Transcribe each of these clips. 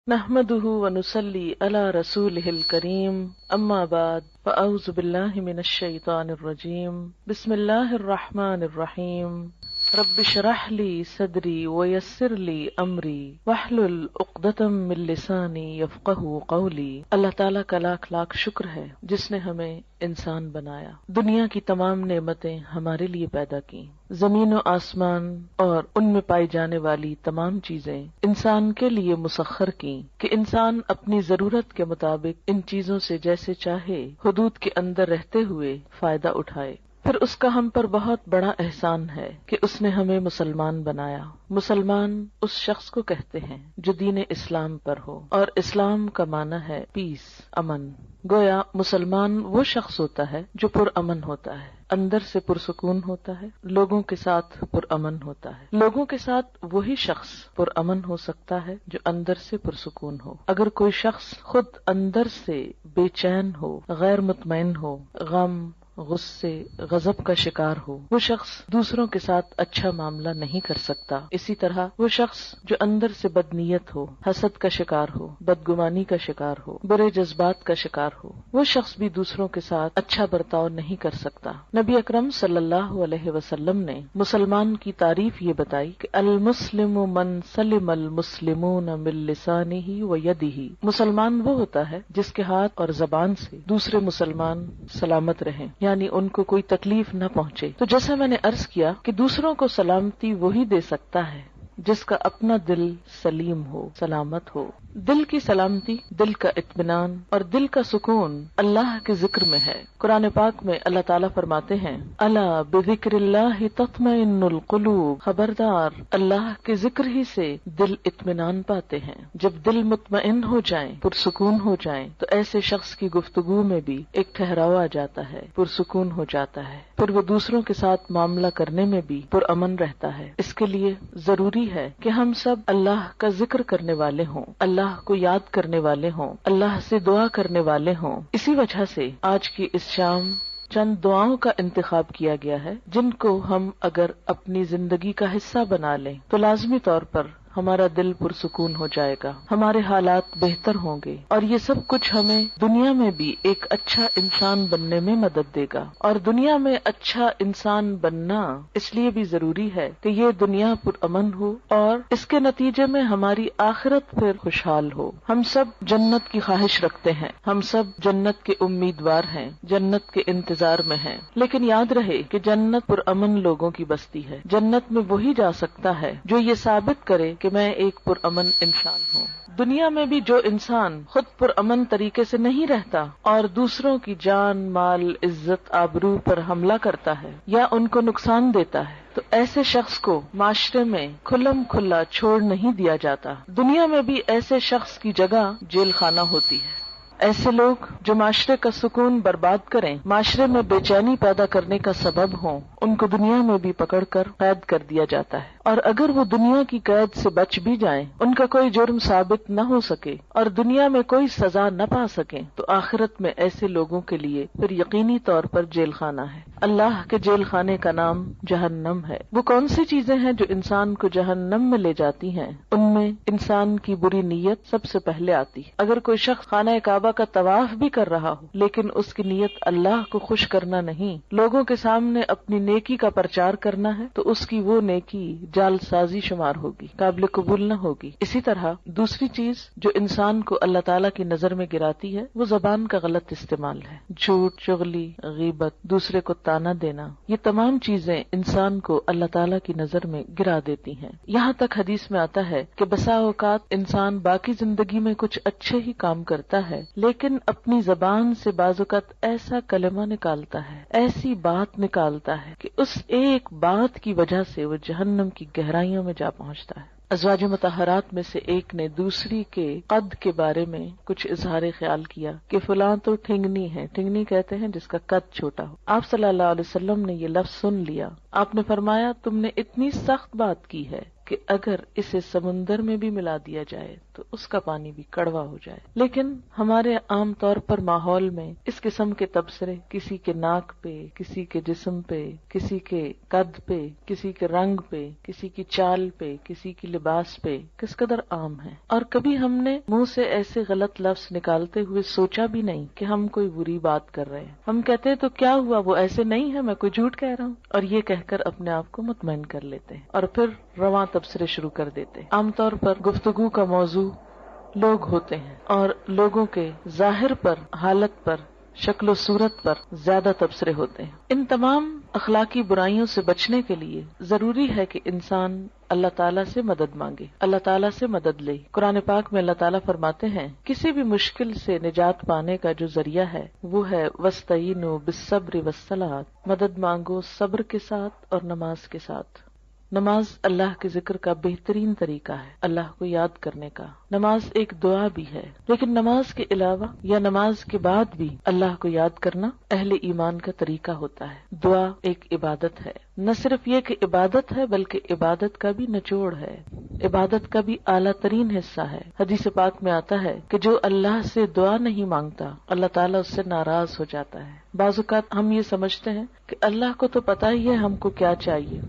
نحمده ونصلي على رسوله الكريم اما بعد فاعوذ بالله من الشيطان الرجيم بسم الله الرحمن الرحيم رب اشرح لي صدري ويسر لي امري واحلل عقدة من لساني يفقهوا قولي۔ اللہ تعالیٰ کا لاکھ لاکھ شکر ہے جس نے ہمیں انسان بنایا، دنیا کی تمام نعمتیں ہمارے لیے پیدا کی، زمین و آسمان اور ان میں پائی جانے والی تمام چیزیں انسان کے لیے مسخر کی کہ انسان اپنی ضرورت کے مطابق ان چیزوں سے جیسے چاہے حدود کے اندر رہتے ہوئے فائدہ اٹھائے۔ پھر اس کا ہم پر بہت بڑا احسان ہے کہ اس نے ہمیں مسلمان بنایا۔ مسلمان اس شخص کو کہتے ہیں جو دین اسلام پر ہو، اور اسلام کا معنی ہے پیس، امن۔ گویا مسلمان وہ شخص ہوتا ہے جو پرامن ہوتا ہے، اندر سے پرسکون ہوتا ہے، لوگوں کے ساتھ پرامن ہوتا ہے۔ لوگوں کے ساتھ وہی شخص پرامن ہو سکتا ہے جو اندر سے پرسکون ہو۔ اگر کوئی شخص خود اندر سے بے چین ہو، غیر مطمئن ہو، غم، غصے، غضب کا شکار ہو، وہ شخص دوسروں کے ساتھ اچھا معاملہ نہیں کر سکتا۔ اسی طرح وہ شخص جو اندر سے بدنیت ہو، حسد کا شکار ہو، بدگمانی کا شکار ہو، برے جذبات کا شکار ہو، وہ شخص بھی دوسروں کے ساتھ اچھا برتاؤ نہیں کر سکتا۔ نبی اکرم صلی اللہ علیہ وسلم نے مسلمان کی تعریف یہ بتائی کہ المسلم من سلم المسلمون من لسانہ و یدہ، مسلمان وہ ہوتا ہے جس کے ہاتھ اور زبان سے دوسرے مسلمان سلامت رہیں، یعنی ان کو کوئی تکلیف نہ پہنچے۔ تو جیسا میں نے عرض کیا کہ دوسروں کو سلامتی وہی دے سکتا ہے جس کا اپنا دل سلیم ہو، سلامت ہو۔ دل کی سلامتی، دل کا اطمینان اور دل کا سکون اللہ کے ذکر میں ہے۔ قرآن پاک میں اللہ تعالیٰ فرماتے ہیں الا بذکر اللہ تطمئن القلوب، خبردار اللہ کے ذکر ہی سے دل اطمینان پاتے ہیں۔ جب دل مطمئن ہو جائیں، پرسکون ہو جائیں، تو ایسے شخص کی گفتگو میں بھی ایک ٹھہراؤ آ جاتا ہے، پرسکون ہو جاتا ہے، پھر وہ دوسروں کے ساتھ معاملہ کرنے میں بھی پرامن رہتا ہے۔ اس کے لیے ضروری ہے کہ ہم سب اللہ کا ذکر کرنے والے ہوں، اللہ کو یاد کرنے والے ہوں، اللہ سے دعا کرنے والے ہوں۔ اسی وجہ سے آج کی اس شام چند دعاؤں کا انتخاب کیا گیا ہے جن کو ہم اگر اپنی زندگی کا حصہ بنا لیں تو لازمی طور پر ہمارا دل پرسکون ہو جائے گا، ہمارے حالات بہتر ہوں گے، اور یہ سب کچھ ہمیں دنیا میں بھی ایک اچھا انسان بننے میں مدد دے گا۔ اور دنیا میں اچھا انسان بننا اس لیے بھی ضروری ہے کہ یہ دنیا پرامن ہو اور اس کے نتیجے میں ہماری آخرت پھر خوشحال ہو۔ ہم سب جنت کی خواہش رکھتے ہیں، ہم سب جنت کے امیدوار ہیں، جنت کے انتظار میں ہیں، لیکن یاد رہے کہ جنت پرامن لوگوں کی بستی ہے۔ جنت میں وہی جا سکتا ہے جو یہ ثابت کرے کہ میں ایک پرامن انسان ہوں۔ دنیا میں بھی جو انسان خود پرامن طریقے سے نہیں رہتا اور دوسروں کی جان، مال، عزت، آبرو پر حملہ کرتا ہے یا ان کو نقصان دیتا ہے تو ایسے شخص کو معاشرے میں کھلم کھلا چھوڑ نہیں دیا جاتا۔ دنیا میں بھی ایسے شخص کی جگہ جیل خانہ ہوتی ہے۔ ایسے لوگ جو معاشرے کا سکون برباد کریں، معاشرے میں بے چینی پیدا کرنے کا سبب ہوں، ان کو دنیا میں بھی پکڑ کر قید کر دیا جاتا ہے، اور اگر وہ دنیا کی قید سے بچ بھی جائیں، ان کا کوئی جرم ثابت نہ ہو سکے اور دنیا میں کوئی سزا نہ پا سکیں، تو آخرت میں ایسے لوگوں کے لیے پھر یقینی طور پر جیل خانہ ہے۔ اللہ کے جیل خانے کا نام جہنم ہے۔ وہ کون سی چیزیں ہیں جو انسان کو جہنم میں لے جاتی ہیں؟ ان میں انسان کی بری نیت سب سے پہلے آتی ہے۔ اگر کوئی شخص خانہ کعبہ کا طواف بھی کر رہا ہو لیکن اس کی نیت اللہ کو خوش کرنا نہیں، لوگوں کے سامنے اپنی نیکی کا پرچار کرنا ہے، تو اس کی وہ نیکی جعل سازی شمار ہوگی، قابل قبول نہ ہوگی۔ اسی طرح دوسری چیز جو انسان کو اللہ تعالیٰ کی نظر میں گراتی ہے وہ زبان کا غلط استعمال ہے۔ جھوٹ، چغلی، غیبت، دوسرے کو تانا دینا، یہ تمام چیزیں انسان کو اللہ تعالیٰ کی نظر میں گرا دیتی ہیں۔ یہاں تک حدیث میں آتا ہے کہ بسا اوقات انسان باقی زندگی میں کچھ اچھے ہی کام کرتا ہے لیکن اپنی زبان سے بعض اوقات ایسا کلمہ نکالتا ہے، ایسی بات نکالتا ہے کہ اس ایک بات کی وجہ سے وہ جہنم کی گہرائیوں میں جا پہنچتا ہے۔ ازواج مطہرات میں سے ایک نے دوسری کے قد کے بارے میں کچھ اظہار خیال کیا کہ فلاں تو ٹھنگنی ہے، ٹھنگنی کہتے ہیں جس کا قد چھوٹا ہو۔ آپ صلی اللہ علیہ وسلم نے یہ لفظ سن لیا، آپ نے فرمایا تم نے اتنی سخت بات کی ہے کہ اگر اسے سمندر میں بھی ملا دیا جائے تو اس کا پانی بھی کڑوا ہو جائے. لیکن ہمارے عام طور پر ماحول میں اس قسم کے تبصرے کسی کے ناک پہ، کسی کے جسم پہ، کسی کے قد پہ، کسی کے رنگ پہ، کسی کی چال پہ، کسی کی لباس پہ کس قدر عام ہے. اور کبھی ہم نے منہ سے ایسے غلط لفظ نکالتے ہوئے سوچا بھی نہیں کہ ہم کوئی بری بات کر رہے ہیں. ہم کہتے ہیں تو کیا ہوا، وہ ایسے نہیں ہے، میں کوئی جھوٹ کہہ رہا ہوں، اور یہ کہہ کر اپنے آپ کو مطمئن کر لیتے ہیں اور پھر رواں تبصرے شروع کر دیتے ہیں. عام طور پر گفتگو کا موضوع لوگ ہوتے ہیں اور لوگوں کے ظاہر پر، حالت پر، شکل و صورت پر زیادہ تبصرے ہوتے ہیں. ان تمام اخلاقی برائیوں سے بچنے کے لیے ضروری ہے کہ انسان اللہ تعالیٰ سے مدد مانگے، اللہ تعالیٰ سے مدد لے. قرآن پاک میں اللہ تعالیٰ فرماتے ہیں کسی بھی مشکل سے نجات پانے کا جو ذریعہ ہے وہ ہے وَاسْتَعِینُوا بِالصَّبْرِ وَالصَّلَاةِ، مدد مانگو صبر کے ساتھ اور نماز کے ساتھ. نماز اللہ کے ذکر کا بہترین طریقہ ہے، اللہ کو یاد کرنے کا. نماز ایک دعا بھی ہے، لیکن نماز کے علاوہ یا نماز کے بعد بھی اللہ کو یاد کرنا اہل ایمان کا طریقہ ہوتا ہے. دعا ایک عبادت ہے، نہ صرف یہ کہ عبادت ہے بلکہ عبادت کا بھی نچوڑ ہے، عبادت کا بھی اعلیٰ ترین حصہ ہے. حدیث پاک میں آتا ہے کہ جو اللہ سے دعا نہیں مانگتا اللہ تعالیٰ اس سے ناراض ہو جاتا ہے. بعض اوقات ہم یہ سمجھتے ہیں کہ اللہ کو تو پتہ ہی ہے ہم کو کیا چاہیے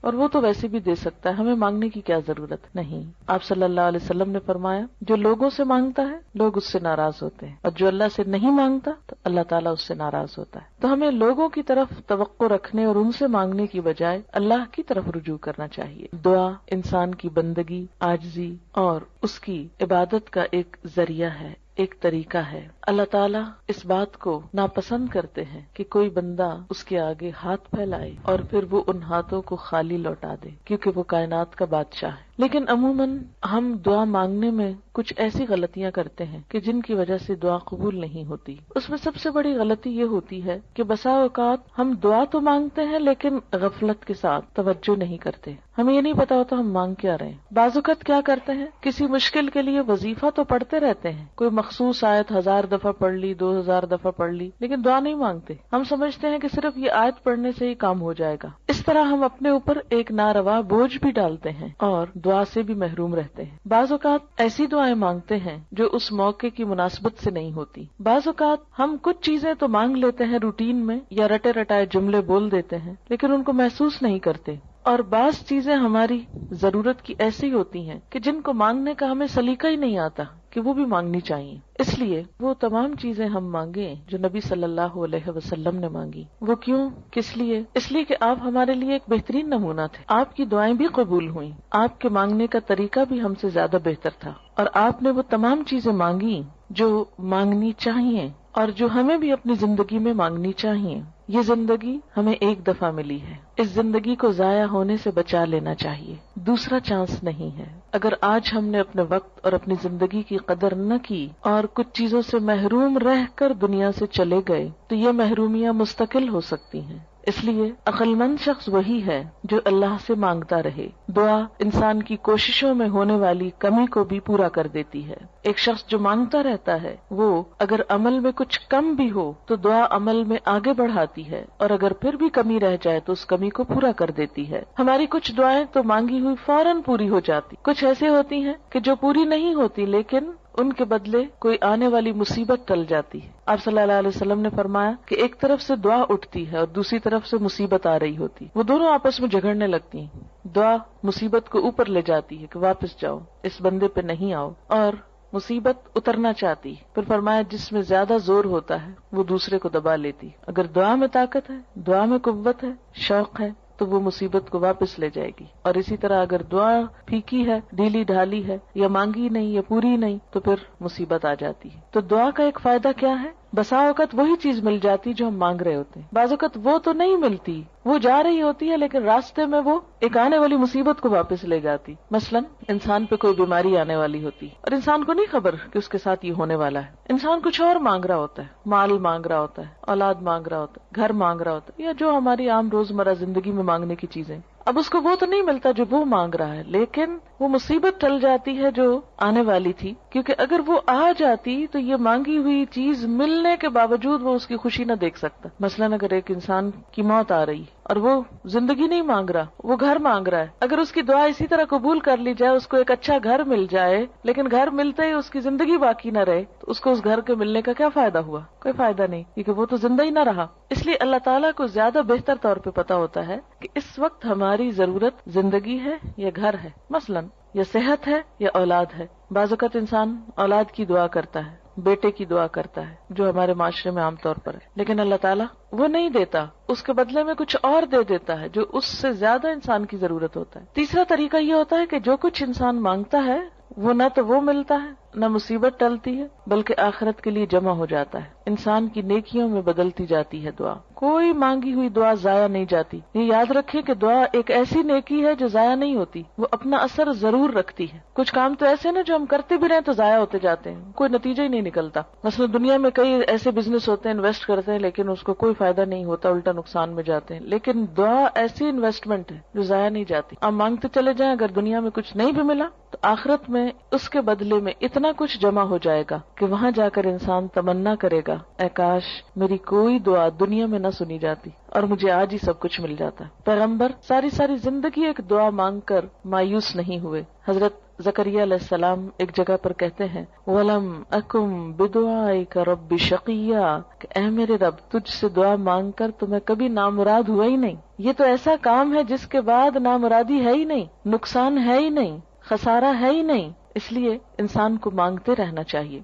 اور وہ تو ویسے بھی دے سکتا ہے، ہمیں مانگنے کی کیا ضرورت. نہیں، آپ صلی اللہ علیہ وسلم نے فرمایا جو لوگوں سے مانگتا ہے لوگ اس سے ناراض ہوتے ہیں، اور جو اللہ سے نہیں مانگتا تو اللہ تعالیٰ اس سے ناراض ہوتا ہے. تو ہمیں لوگوں کی طرف توقع رکھنے اور ان سے مانگنے کی بجائے اللہ کی طرف رجوع کرنا چاہیے. دعا انسان کی بندگی، عاجزی اور اس کی عبادت کا ایک ذریعہ ہے، ایک طریقہ ہے. اللہ تعالیٰ اس بات کو ناپسند کرتے ہیں کہ کوئی بندہ اس کے آگے ہاتھ پھیلائے اور پھر وہ ان ہاتھوں کو خالی لوٹا دے، کیونکہ وہ کائنات کا بادشاہ ہے. لیکن عموماً ہم دعا مانگنے میں کچھ ایسی غلطیاں کرتے ہیں کہ جن کی وجہ سے دعا قبول نہیں ہوتی. اس میں سب سے بڑی غلطی یہ ہوتی ہے کہ بسا اوقات ہم دعا تو مانگتے ہیں لیکن غفلت کے ساتھ توجہ نہیں کرتے، ہمیں یہ نہیں پتا ہوتا ہم مانگ کیا رہے ہیں. بعض اوقات کیا کرتے ہیں، کسی مشکل کے لیے وظیفہ تو پڑھتے رہتے ہیں، کوئی مخصوص آیت 1000 دفعہ پڑھ لی، 2000 دفعہ پڑھ لی، لیکن دعا نہیں مانگتے. ہم سمجھتے ہیں کہ صرف یہ آیت پڑھنے سے ہی کام ہو جائے گا. اس طرح ہم اپنے اوپر ایک ناروا بوجھ بھی ڈالتے ہیں اور دعا سے بھی محروم رہتے ہیں. بعض اوقات ایسی دعائیں مانگتے ہیں جو اس موقع کی مناسبت سے نہیں ہوتی. بعض اوقات ہم کچھ چیزیں تو مانگ لیتے ہیں روٹین میں یا رٹے رٹائے جملے بول دیتے ہیں لیکن ان کو محسوس نہیں کرتے. اور بعض چیزیں ہماری ضرورت کی ایسی ہوتی ہیں کہ جن کو مانگنے کا ہمیں سلیقہ ہی نہیں آتا کہ وہ بھی مانگنی چاہیے. اس لیے وہ تمام چیزیں ہم مانگیں جو نبی صلی اللہ علیہ وسلم نے مانگی. وہ کیوں، کس لیے؟ اس لیے کہ آپ ہمارے لیے ایک بہترین نمونہ تھے. آپ کی دعائیں بھی قبول ہوئیں، آپ کے مانگنے کا طریقہ بھی ہم سے زیادہ بہتر تھا، اور آپ نے وہ تمام چیزیں مانگی جو مانگنی چاہیے اور جو ہمیں بھی اپنی زندگی میں مانگنی چاہیے. یہ زندگی ہمیں ایک دفعہ ملی ہے، اس زندگی کو ضائع ہونے سے بچا لینا چاہیے، دوسرا چانس نہیں ہے. اگر آج ہم نے اپنے وقت اور اپنی زندگی کی قدر نہ کی اور کچھ چیزوں سے محروم رہ کر دنیا سے چلے گئے تو یہ محرومیاں مستقل ہو سکتی ہیں. اس لیے عقل مند شخص وہی ہے جو اللہ سے مانگتا رہے. دعا انسان کی کوششوں میں ہونے والی کمی کو بھی پورا کر دیتی ہے. ایک شخص جو مانگتا رہتا ہے وہ اگر عمل میں کچھ کم بھی ہو تو دعا عمل میں آگے بڑھاتی ہے، اور اگر پھر بھی کمی رہ جائے تو اس کمی کو پورا کر دیتی ہے. ہماری کچھ دعائیں تو مانگی ہوئی فوراً پوری ہو جاتی، کچھ ایسے ہوتی ہیں کہ جو پوری نہیں ہوتی لیکن ان کے بدلے کوئی آنے والی مصیبت ٹل جاتی ہے. آپ صلی اللہ علیہ وسلم نے فرمایا کہ ایک طرف سے دعا اٹھتی ہے اور دوسری طرف سے مصیبت آ رہی ہوتی، وہ دونوں آپس میں جھگڑنے لگتی ہیں. دعا مصیبت کو اوپر لے جاتی ہے کہ واپس جاؤ، اس بندے پہ نہیں آؤ، اور مصیبت اترنا چاہتی. پھر فرمایا جس میں زیادہ زور ہوتا ہے وہ دوسرے کو دبا لیتی. اگر دعا میں طاقت ہے، دعا میں قوت ہے، شوق ہے تو وہ مصیبت کو واپس لے جائے گی. اور اسی طرح اگر دعا پھیکی ہے، ڈھیلی ڈھالی ہے، یا مانگی نہیں یا پوری نہیں تو پھر مصیبت آ جاتی ہے. تو دعا کا ایک فائدہ کیا ہے؟ بسا اوقات وہی چیز مل جاتی جو ہم مانگ رہے ہوتے ہیں. بعض اوقات وہ تو نہیں ملتی، وہ جا رہی ہوتی ہے لیکن راستے میں وہ ایک آنے والی مصیبت کو واپس لے جاتی. مثلا انسان پہ کوئی بیماری آنے والی ہوتی اور انسان کو نہیں خبر کہ اس کے ساتھ یہ ہونے والا ہے. انسان کچھ اور مانگ رہا ہوتا ہے، مال مانگ رہا ہوتا ہے، اولاد مانگ رہا ہوتا ہے، گھر مانگ رہا ہوتا ہے، یا جو ہماری عام روزمرہ زندگی میں مانگنے کی چیزیں. اب اس کو وہ تو نہیں ملتا جو وہ مانگ رہا ہے لیکن وہ مصیبت ٹل جاتی ہے جو آنے والی تھی، کیونکہ اگر وہ آ جاتی تو یہ مانگی ہوئی چیز ملنے کے باوجود وہ اس کی خوشی نہ دیکھ سکتا. مثلا اگر ایک انسان کی موت آ رہی اور وہ زندگی نہیں مانگ رہا، وہ گھر مانگ رہا ہے. اگر اس کی دعا اسی طرح قبول کر لی جائے، اس کو ایک اچھا گھر مل جائے، لیکن گھر ملتے ہی اس کی زندگی باقی نہ رہے، تو اس کو اس گھر کے ملنے کا کیا فائدہ ہوا؟ کوئی فائدہ نہیں، کیونکہ وہ تو زندہ ہی نہ رہا. اس لیے اللہ تعالیٰ کو زیادہ بہتر طور پہ پتا ہوتا ہے کہ اس وقت ہماری ضرورت زندگی ہے یا گھر ہے، مثلاً یا صحت ہے یا اولاد ہے. بعض اوقات انسان اولاد کی دعا کرتا ہے، بیٹے کی دعا کرتا ہے، جو ہمارے معاشرے میں عام طور پر ہے، لیکن اللہ تعالیٰ وہ نہیں دیتا، اس کے بدلے میں کچھ اور دے دیتا ہے جو اس سے زیادہ انسان کی ضرورت ہوتا ہے. تیسرا طریقہ یہ ہوتا ہے کہ جو کچھ انسان مانگتا ہے وہ نہ تو وہ ملتا ہے، نہ مصیبت ٹلتی ہے، بلکہ آخرت کے لیے جمع ہو جاتا ہے، انسان کی نیکیوں میں بدلتی جاتی ہے دعا. کوئی مانگی ہوئی دعا ضائع نہیں جاتی. یہ یاد رکھیں کہ دعا ایک ایسی نیکی ہے جو ضائع نہیں ہوتی، وہ اپنا اثر ضرور رکھتی ہے. کچھ کام تو ایسے نا جو ہم کرتے بھی رہیں تو ضائع ہوتے جاتے ہیں، کوئی نتیجہ ہی نہیں نکلتا. مثلا دنیا میں کئی ایسے بزنس ہوتے ہیں، انویسٹ کرتے ہیں لیکن اس کو کوئی فائدہ نہیں ہوتا، الٹا نقصان میں جاتے ہیں. لیکن دعا ایسی انویسٹمنٹ ہے جو ضائع نہیں جاتی. آپ مانگتے چلے جائیں، اگر دنیا میں کچھ نہیں بھی ملا تو آخرت میں اس کے بدلے میں اتنا کچھ جمع ہو جائے گا کہ وہاں جا کر انسان تمنا کرے گا، اے کاش میری کوئی دعا دنیا میں نہ سنی جاتی اور مجھے آج ہی سب کچھ مل جاتا. پیغمبر ساری زندگی ایک دعا مانگ کر مایوس نہیں ہوئے. حضرت زکریا علیہ السلام ایک جگہ پر کہتے ہیں وَلَمْ أَكُمْ بِدُعَائِكَ رَبِّ شَقِيًّا، کہ اے میرے رب تجھ سے دعا مانگ کر تو میں کبھی نامراد ہوا ہی نہیں. یہ تو ایسا کام ہے جس کے بعد نامرادی ہے ہی نہیں، نقصان ہے ہی نہیں، خسارہ ہے ہی نہیں. اس لیے انسان کو مانگتے رہنا چاہیے.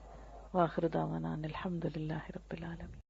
وآخر دعوانا الحمد للہ رب العالمین.